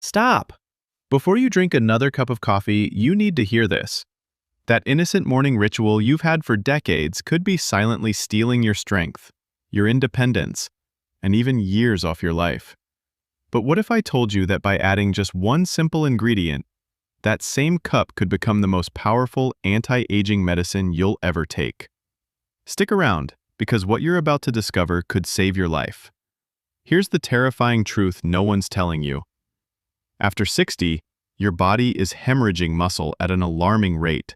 Stop! Before you drink another cup of coffee, you need to hear this. That innocent morning ritual you've had for decades could be silently stealing your strength, your independence, and even years off your life. But what if I told you that by adding just one simple ingredient, that same cup could become the most powerful anti-aging medicine you'll ever take? Stick around, because what you're about to discover could save your life. Here's the terrifying truth no one's telling you. After 60, your body is hemorrhaging muscle at an alarming rate,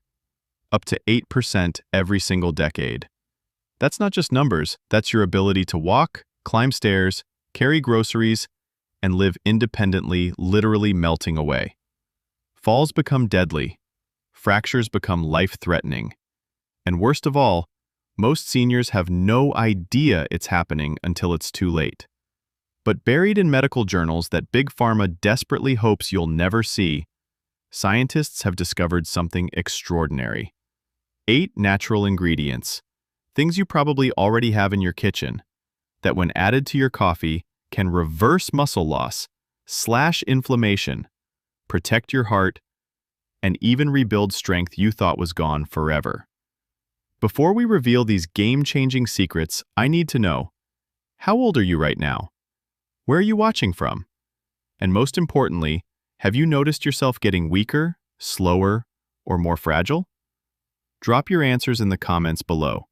up to 8% every single decade. That's not just numbers, that's your ability to walk, climb stairs, carry groceries, and live independently, literally melting away. Falls become deadly, fractures become life-threatening, and worst of all, most seniors have no idea it's happening until it's too late. But buried in medical journals that Big Pharma desperately hopes you'll never see, scientists have discovered something extraordinary. 8 natural ingredients, things you probably already have in your kitchen, that when added to your coffee can reverse muscle loss, slash inflammation, protect your heart, and even rebuild strength you thought was gone forever. Before we reveal these game-changing secrets, I need to know, how old are you right now? Where are you watching from? And most importantly, have you noticed yourself getting weaker, slower, or more fragile? Drop your answers in the comments below.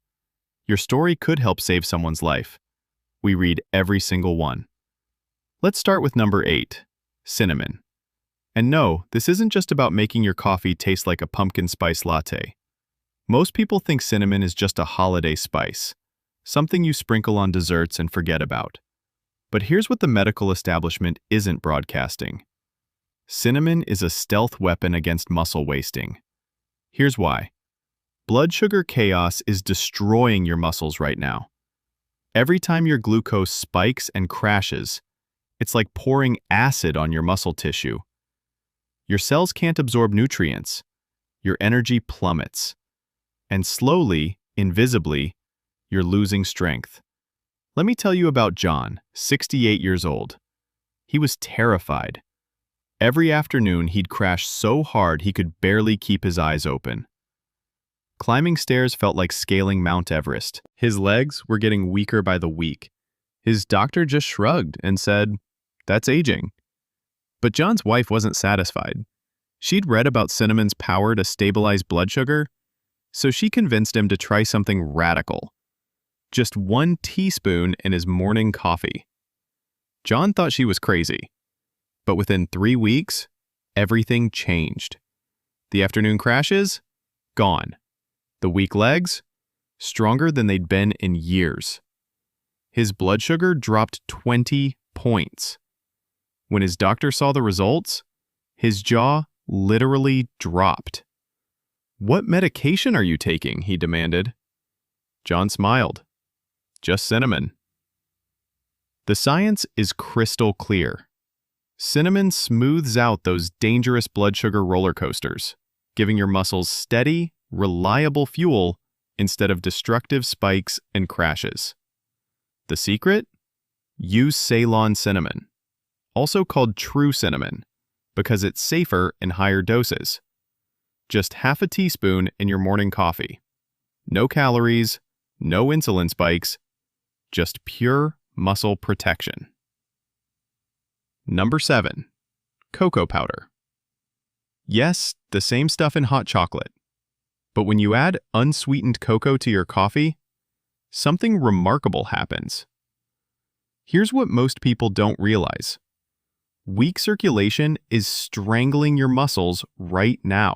Your story could help save someone's life. We read every single one. Let's start with number 8, cinnamon. And no, this isn't just about making your coffee taste like a pumpkin spice latte. Most people think cinnamon is just a holiday spice, something you sprinkle on desserts and forget about. But here's what the medical establishment isn't broadcasting. Cinnamon is a stealth weapon against muscle wasting. Here's why. Blood sugar chaos is destroying your muscles right now. Every time your glucose spikes and crashes, it's like pouring acid on your muscle tissue. Your cells can't absorb nutrients. Your energy plummets. And slowly, invisibly, you're losing strength. Let me tell you about John, 68 years old. He was terrified. Every afternoon, he'd crash so hard he could barely keep his eyes open. Climbing stairs felt like scaling Mount Everest. His legs were getting weaker by the week. His doctor just shrugged and said, "That's aging." But John's wife wasn't satisfied. She'd read about cinnamon's power to stabilize blood sugar, so she convinced him to try something radical. Just 1 teaspoon in his morning coffee. John thought she was crazy. But within 3 weeks, everything changed. The afternoon crashes? Gone. The weak legs? Stronger than they'd been in years. His blood sugar dropped 20 points. When his doctor saw the results, his jaw literally dropped. "What medication are you taking?" he demanded. John smiled. "Just cinnamon." The science is crystal clear. Cinnamon smooths out those dangerous blood sugar roller coasters, giving your muscles steady, reliable fuel instead of destructive spikes and crashes. The secret? Use Ceylon cinnamon, also called true cinnamon, because it's safer in higher doses. Just half a teaspoon in your morning coffee. No calories, no insulin spikes, just pure muscle protection. Number 7, cocoa powder. Yes, the same stuff in hot chocolate. But when you add unsweetened cocoa to your coffee, something remarkable happens. Here's what most people don't realize. Weak circulation is strangling your muscles right now.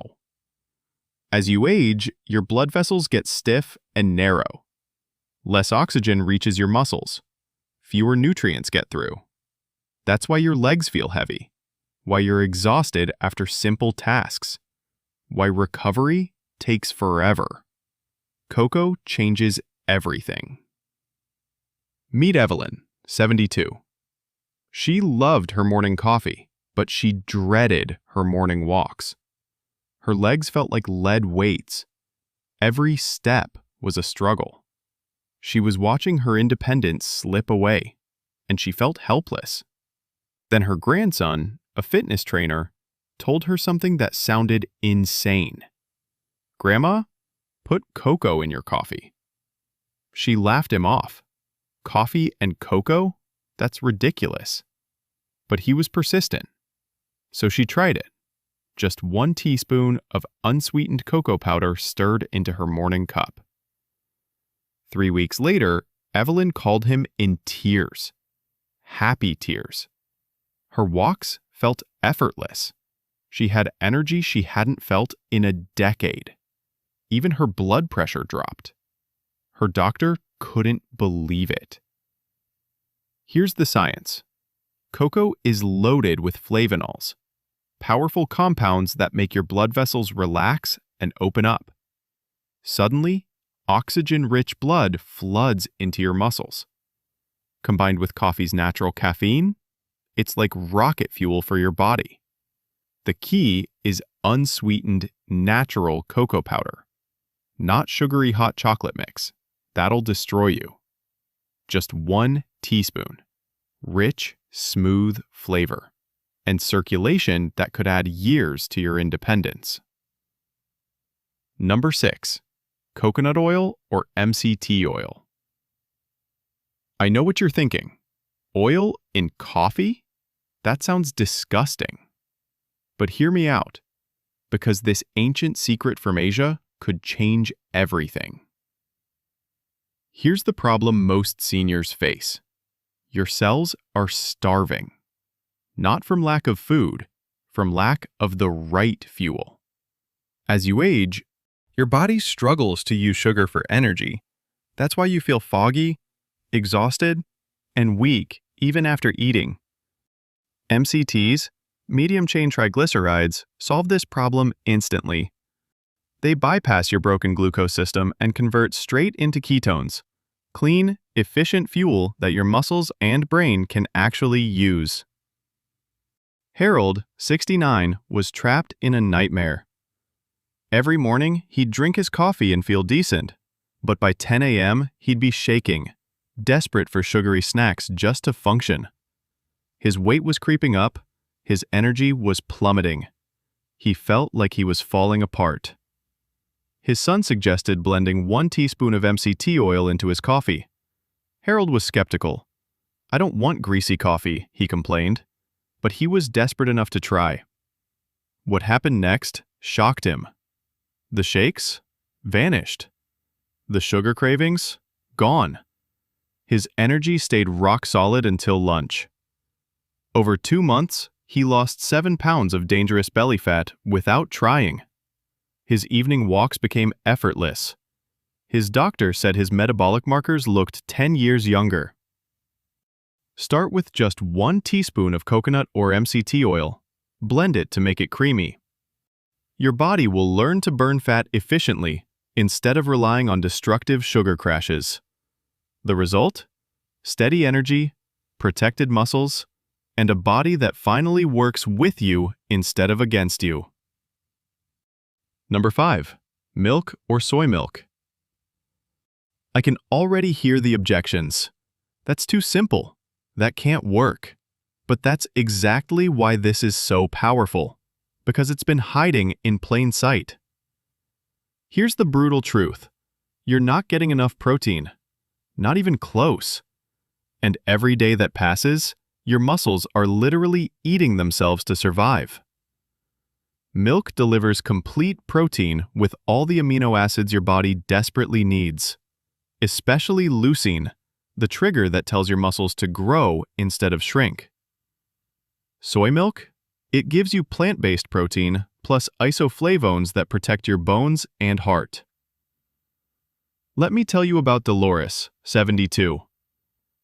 As you age, your blood vessels get stiff and narrow. Less oxygen reaches your muscles. Fewer nutrients get through. That's why your legs feel heavy. Why you're exhausted after simple tasks. Why recovery takes forever. Cocoa changes everything. Meet Evelyn, 72. She loved her morning coffee, but she dreaded her morning walks. Her legs felt like lead weights. Every step was a struggle. She was watching her independence slip away, and she felt helpless. Then her grandson, a fitness trainer, told her something that sounded insane. "Grandma, put cocoa in your coffee." She laughed him off. Coffee and cocoa? That's ridiculous. But he was persistent. So she tried it. Just 1 teaspoon of unsweetened cocoa powder stirred into her morning cup. 3 weeks later, Evelyn called him in tears. Happy tears. Her walks felt effortless. She had energy she hadn't felt in a decade. Even her blood pressure dropped. Her doctor couldn't believe it. Here's the science. Cocoa is loaded with flavonols, powerful compounds that make your blood vessels relax and open up. Suddenly, oxygen-rich blood floods into your muscles. Combined with coffee's natural caffeine, it's like rocket fuel for your body. The key is unsweetened, natural cocoa powder, not sugary hot chocolate mix. That'll destroy you. Just 1 teaspoon. Rich, smooth flavor. And circulation that could add years to your independence. Number 6. Coconut oil or MCT oil. I know what you're thinking. Oil in coffee? That sounds disgusting. But hear me out, because this ancient secret from Asia could change everything. Here's the problem most seniors face. Your cells are starving. Not from lack of food, from lack of the right fuel. As you age, your body struggles to use sugar for energy. That's why you feel foggy, exhausted, and weak even after eating. MCTs, medium-chain triglycerides, solve this problem instantly. They bypass your broken glucose system and convert straight into ketones, clean, efficient fuel that your muscles and brain can actually use. Harold, 69, was trapped in a nightmare. Every morning, he'd drink his coffee and feel decent, but by 10 a.m., he'd be shaking, desperate for sugary snacks just to function. His weight was creeping up, his energy was plummeting. He felt like he was falling apart. His son suggested blending 1 teaspoon of MCT oil into his coffee. Harold was skeptical. "I don't want greasy coffee," he complained, but he was desperate enough to try. What happened next shocked him. The shakes vanished. The sugar cravings gone. His energy stayed rock solid until lunch. Over 2 months, he lost 7 pounds of dangerous belly fat without trying. His evening walks became effortless. His doctor said his metabolic markers looked 10 years younger. Start with just 1 teaspoon of coconut or MCT oil. Blend it to make it creamy. Your body will learn to burn fat efficiently instead of relying on destructive sugar crashes. The result? Steady energy, protected muscles, and a body that finally works with you instead of against you. Number 5. Milk or soy milk. I can already hear the objections. That's too simple. That can't work. But that's exactly why this is so powerful, because it's been hiding in plain sight. Here's the brutal truth. You're not getting enough protein. Not even close. And every day that passes, your muscles are literally eating themselves to survive. Milk delivers complete protein with all the amino acids your body desperately needs, especially leucine, the trigger that tells your muscles to grow instead of shrink. Soy milk? It gives you plant-based protein plus isoflavones that protect your bones and heart. Let me tell you about Dolores, 72.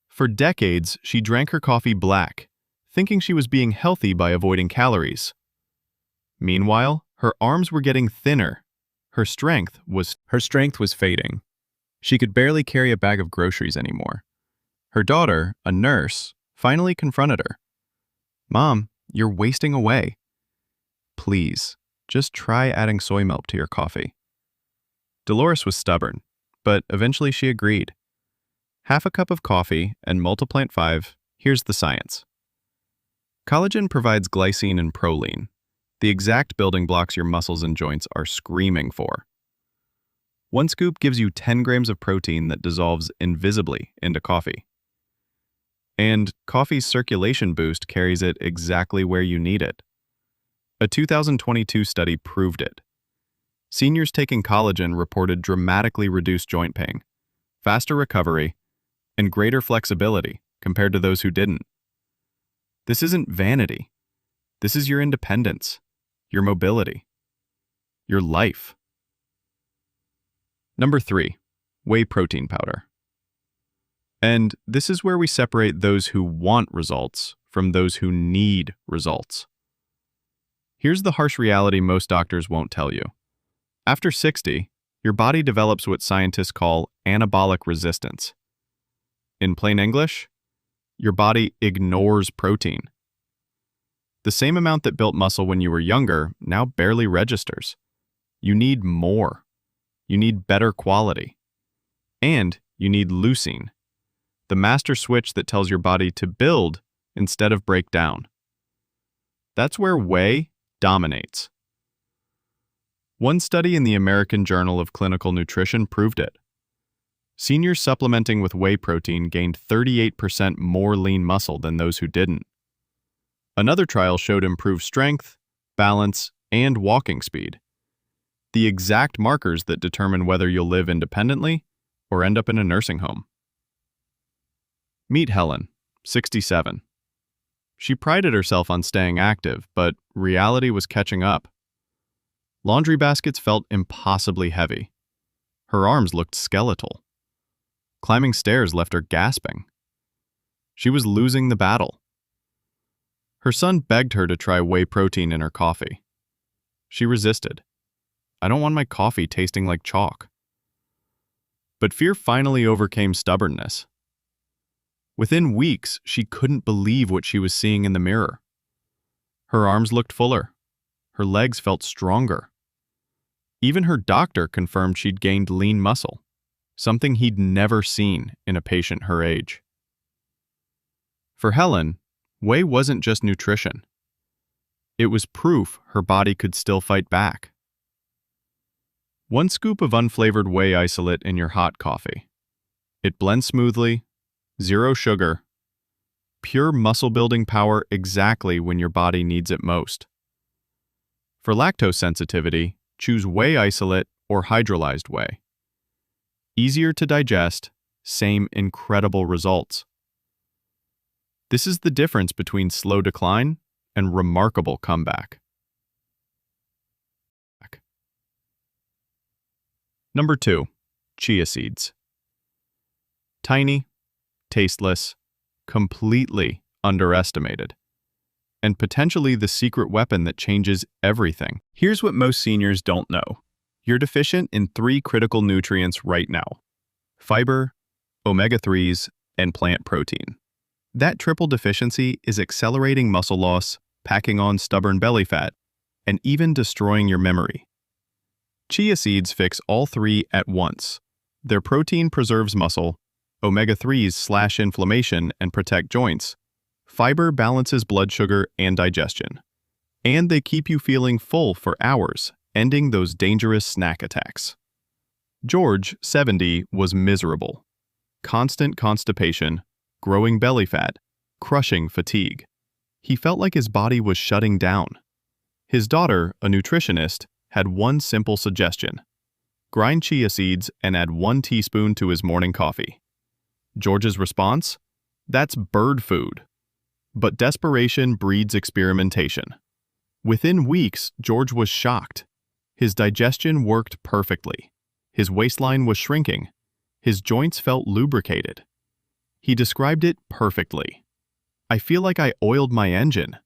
For decades, she drank her coffee black, thinking she was being healthy by avoiding calories. Meanwhile, her arms were getting thinner. Her strength was fading. She could barely carry a bag of groceries anymore. Her daughter, a nurse, finally confronted her. "Mom, you're wasting away. Please, just try adding soy milk to your coffee." Dolores was stubborn, but eventually she agreed. Half a cup of coffee and Multiplant 5, here's the science. Collagen provides glycine and proline, the exact building blocks your muscles and joints are screaming for. One scoop gives you 10 grams of protein that dissolves invisibly into coffee. And coffee's circulation boost carries it exactly where you need it. A 2022 study proved it. Seniors taking collagen reported dramatically reduced joint pain, faster recovery, and greater flexibility compared to those who didn't. This isn't vanity. This is your independence, your mobility, your life. Number 3, whey protein powder. And this is where we separate those who want results from those who need results. Here's the harsh reality most doctors won't tell you. After 60, your body develops what scientists call anabolic resistance. In plain English, your body ignores protein. The same amount that built muscle when you were younger now barely registers. You need more. You need better quality. And you need leucine, the master switch that tells your body to build instead of break down. That's where whey dominates. One study in the American Journal of Clinical Nutrition proved it. Seniors supplementing with whey protein gained 38% more lean muscle than those who didn't. Another trial showed improved strength, balance, and walking speed, the exact markers that determine whether you'll live independently or end up in a nursing home. Meet Helen, 67. She prided herself on staying active, but reality was catching up. Laundry baskets felt impossibly heavy. Her arms looked skeletal. Climbing stairs left her gasping. She was losing the battle. Her son begged her to try whey protein in her coffee. She resisted. I don't want my coffee tasting like chalk. But fear finally overcame stubbornness. Within weeks, she couldn't believe what she was seeing in the mirror. Her arms looked fuller. Her legs felt stronger. Even her doctor confirmed she'd gained lean muscle, something he'd never seen in a patient her age. For Helen, whey wasn't just nutrition. It was proof her body could still fight back. 1 scoop of unflavored whey isolate in your hot coffee. It blends smoothly, 0 sugar, pure muscle-building power exactly when your body needs it most. For lactose sensitivity, choose whey isolate or hydrolyzed whey. Easier to digest, same incredible results. This is the difference between slow decline and remarkable comeback. Number 2, chia seeds. Tiny, tasteless, completely underestimated, and potentially the secret weapon that changes everything. Here's what most seniors don't know. You're deficient in 3 critical nutrients right now: fiber, omega-3s, and plant protein. That triple deficiency is accelerating muscle loss, packing on stubborn belly fat, and even destroying your memory. Chia seeds fix all 3 at once. Their protein preserves muscle, omega-3s slash inflammation and protect joints, fiber balances blood sugar and digestion, and they keep you feeling full for hours, ending those dangerous snack attacks. George, 70, was miserable. Constant constipation, growing belly fat, crushing fatigue. He felt like his body was shutting down. His daughter, a nutritionist, had one simple suggestion: grind chia seeds and add 1 teaspoon to his morning coffee. George's response? That's bird food. But desperation breeds experimentation. Within weeks, George was shocked. His digestion worked perfectly. His waistline was shrinking. His joints felt lubricated. He described it perfectly. I feel like I oiled my engine.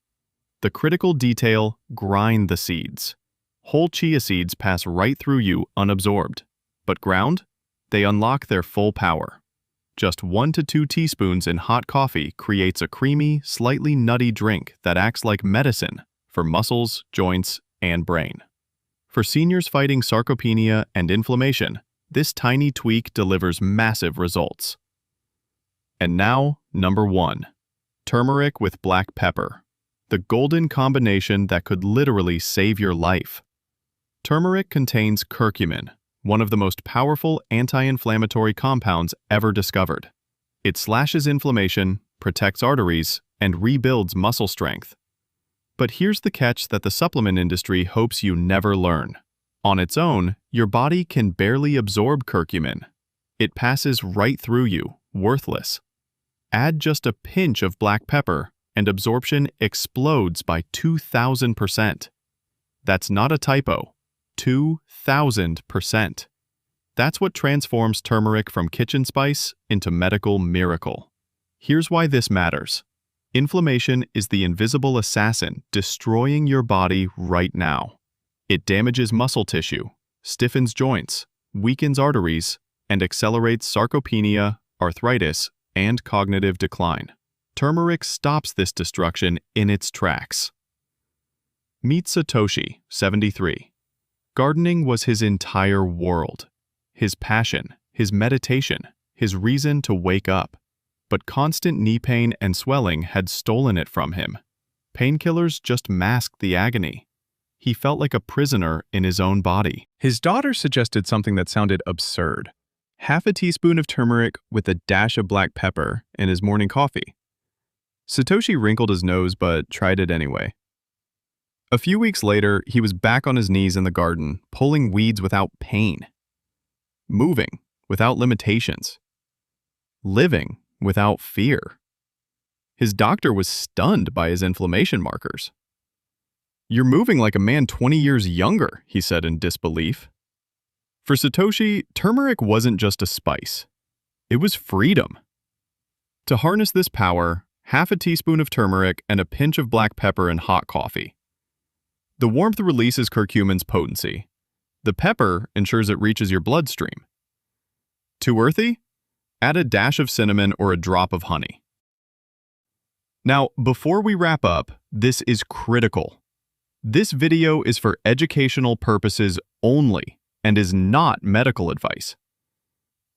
The critical detail: grind the seeds. Whole chia seeds pass right through you unabsorbed. But ground? They unlock their full power. Just 1 to 2 teaspoons in hot coffee creates a creamy, slightly nutty drink that acts like medicine for muscles, joints, and brain. For seniors fighting sarcopenia and inflammation, this tiny tweak delivers massive results. And now, number 1, turmeric with black pepper. the golden combination that could literally save your life. Turmeric contains curcumin, one of the most powerful anti-inflammatory compounds ever discovered. It slashes inflammation, protects arteries, and rebuilds muscle strength. But here's the catch that the supplement industry hopes you never learn. On its own, your body can barely absorb curcumin. It passes right through you, worthless. Add just a pinch of black pepper, and absorption explodes by 2,000%. That's not a typo. 2,000%. That's what transforms turmeric from kitchen spice into medical miracle. Here's why this matters. Inflammation is the invisible assassin destroying your body right now. It damages muscle tissue, stiffens joints, weakens arteries, and accelerates sarcopenia, arthritis, and cognitive decline. Turmeric stops this destruction in its tracks. Meet Satoshi, 73. Gardening was his entire world. His passion, his meditation, his reason to wake up. But constant knee pain and swelling had stolen it from him. Painkillers just masked the agony. He felt like a prisoner in his own body. His daughter suggested something that sounded absurd. Half a teaspoon of turmeric with a dash of black pepper in his morning coffee. Satoshi wrinkled his nose but tried it anyway. A few weeks later, he was back on his knees in the garden, pulling weeds without pain. Moving without limitations. Living without fear. His doctor was stunned by his inflammation markers. "You're moving like a man 20 years younger," he said in disbelief. For Satoshi, turmeric wasn't just a spice. It was freedom. To harness this power, half a teaspoon of turmeric and a pinch of black pepper in hot coffee. The warmth releases curcumin's potency. The pepper ensures it reaches your bloodstream. Too earthy? Add a dash of cinnamon or a drop of honey. Now, before we wrap up, this is critical. This video is for educational purposes only and is not medical advice.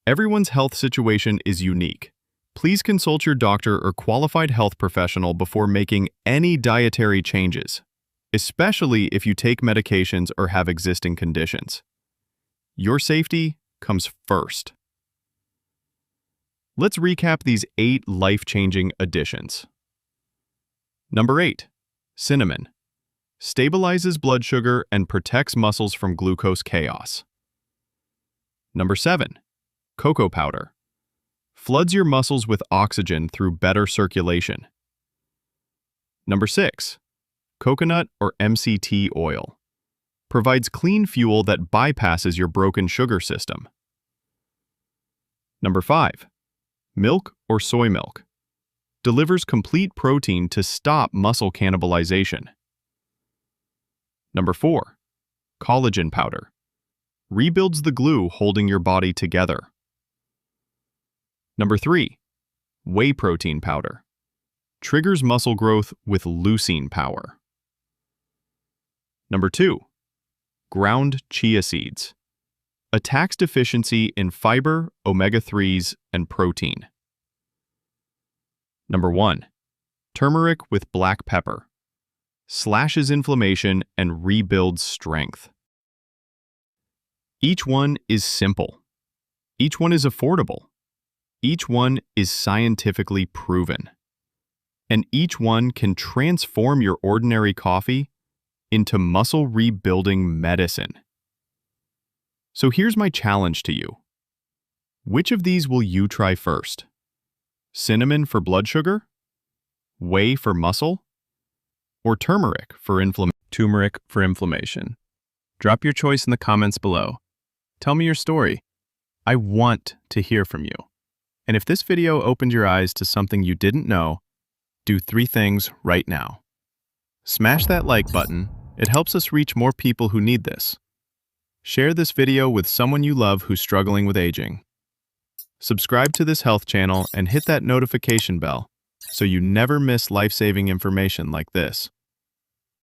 Everyone's health situation is unique. Please consult your doctor or qualified health professional before making any dietary changes, especially if you take medications or have existing conditions. Your safety comes first. Let's recap these 8 life-changing additions. Number 8. Cinnamon. Stabilizes blood sugar and protects muscles from glucose chaos. Number 7. Cocoa powder. Floods your muscles with oxygen through better circulation. Number 6. Coconut or MCT oil. Provides clean fuel that bypasses your broken sugar system. Number 5. Milk or soy milk. Delivers complete protein to stop muscle cannibalization. Number 4. Collagen powder. Rebuilds the glue holding your body together. Number 3. Whey protein powder. Triggers muscle growth with leucine power. Number 2. Ground chia seeds. Attacks deficiency in fiber, omega-3s, and protein. Number 1. Turmeric with black pepper. Slashes inflammation and rebuilds strength. Each one is simple. Each one is affordable. Each one is scientifically proven. And each one can transform your ordinary coffee into muscle rebuilding medicine. So here's my challenge to you. Which of these will you try first? Cinnamon for blood sugar? Whey for muscle? Or turmeric for inflammation? Drop your choice in the comments below. Tell me your story. I want to hear from you. And if this video opened your eyes to something you didn't know, do 3 things right now. Smash that like button. It helps us reach more people who need this. Share this video with someone you love who's struggling with aging. Subscribe to this health channel and hit that notification bell so you never miss life-saving information like this.